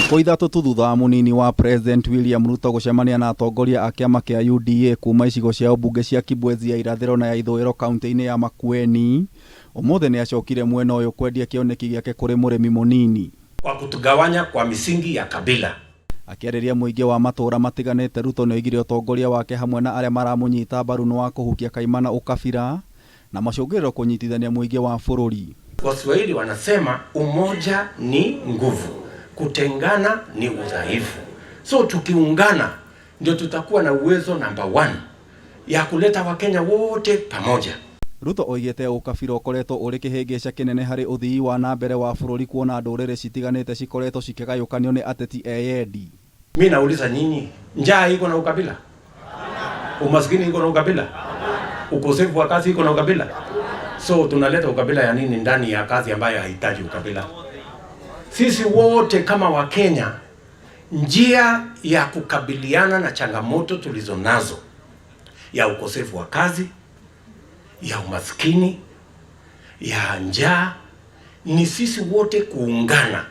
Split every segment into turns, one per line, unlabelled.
Thikũ ithatũ tu thutha wa munini wa President William Ruto gũcemania na atongoria a kĩama kĩa UDA kuma icigo cia ũmbunge cia Kibwezi ya irathĩro na ya ithũĩro kaunti-inĩ ya Makueni, ũmũthĩ nĩ acokire mwena ũyũ kwendia kĩoneki gĩake kũrĩ mũrĩmi mũnini
kwa kutugawanya kwa misingi ya kabila.
Akĩarĩria mũingĩ wa matũũra matiganĩte, Ruto nĩoigire ũtongoria wake hamwe na arĩa maramũnyita mbaru nĩ wa kũhukia kaimana ũkabira na macũngĩrĩro kũnyitithania mũingĩ wa bũrũri.
Waswahili wanasema umoja ni nguvu, kutengana ni udhaifu. So tukiungana ndio tutakuwa na uwezo number 1 ya kuleta Wakenya wote pamoja.
Ruto oigĩte ũkabira ũkoretwo ũrĩ kĩhĩngĩca kĩnene harĩ ũthii wa na mbere wa bũrũri, kuona ndũrĩrĩ citiganĩte cikoretwo cikĩgayũkanio nĩ ateti eyendi.
Mimi nauliza nyinyi, njaa iko na ukabila? Umaskini iko na ukabila? Ukosefu wa kazi iko na ukabila? So tunaleta ukabila ya nini ndani ya kazi ambayo haihitaji ukabila? Sisi wote kama Wakenya, njia ya kukabiliana na changamoto tulizonazo ya ukosefu wa kazi, ya umaskini, ya njaa, ni sisi wote kuungana.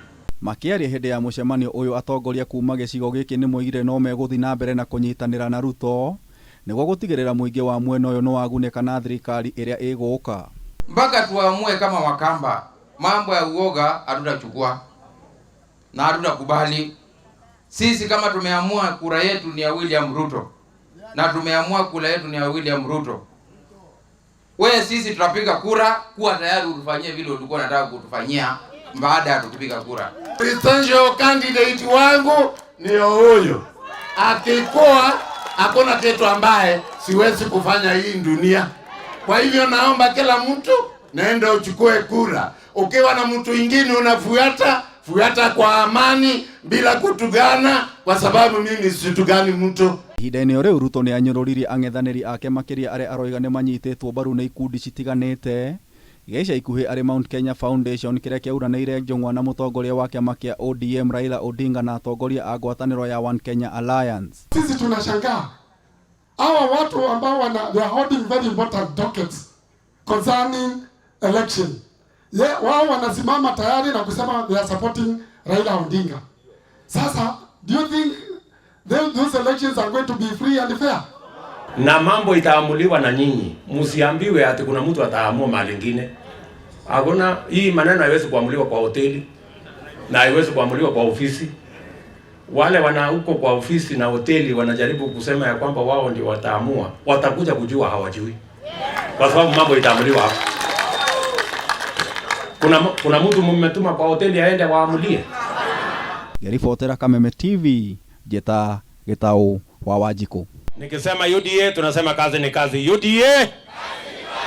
Makĩaria hĩndĩ ya mũcemanio ũyũ, atongoria kuma gĩcigo gĩkĩ nĩ moigire no megũthiĩ na mbere na kũnyitanĩra na Ruto nĩguo gũtigĩrĩra mũingĩ wa mwena ũyũ nĩ wagunĩka na thirikari ĩrĩa ĩgũũka.
Mpaka tuamue kama Wakamba, mambo ya uoga hatutachukua na hatutakubali. Sisi kama tumeamua kura yetu ni ya William Ruto na tumeamua kura yetu ni ya William Ruto, wewe sisi tutapiga kura, kuwa tayari utufanyie vile ulikuwa unataka kutufanyia baada ya tukipiga kura.
Presidential candidate wangu ni huyo. Akikuwa hakuna kitu ambaye siwezi kufanya hii dunia. Kwa hivyo naomba kila mtu naenda uchukue kura. Ukiwa na mtu mwingine fuata kwa amani bila kutugana, kwa sababu mimi situgani mtu.
Ihinda-inĩ rĩu Ruto nĩ anyũrũririe ang'ethanĩri ake makĩria arĩa aroiga nĩ manyitĩtwo mbaru nĩ ikundi citiganĩte. Gĩca ikuhĩ arĩ Mount Kenya Foundation kĩrĩa kĩauranĩire njũng'wa na mũtongoria wa kĩama kĩa ODM Raila Odinga na atongoria a ngwatanĩro ya One Kenya Alliance.
Sisi tunashangaa hawa watu ambao they are holding very important dockets concerning election. Wao wanasimama tayari na kusema they are supporting Raila Odinga. Sasa do you think those elections are going to be free and fair?
Na mambo itaamuliwa na nyinyi. Msiambiwe ati kuna mtu ataamua mahali nyingine. Hakuna, hii maneno haiwezi kuamuliwa kwa hoteli na haiwezi kuamuliwa kwa ofisi. Wale wana huko kwa ofisi na hoteli wanajaribu kusema ya kwamba wao ndio wataamua. Watakuja kujua hawajui. Kwa sababu mambo itaamuliwa hapo. Kuna mtu mmetuma kwa hoteli aende waamulie.
Ngĩribotera Kameme TV, Njeta Gĩtaũ wa Wanjikũ.
Nikisema UDA tunasema kazi ni kazi. UDA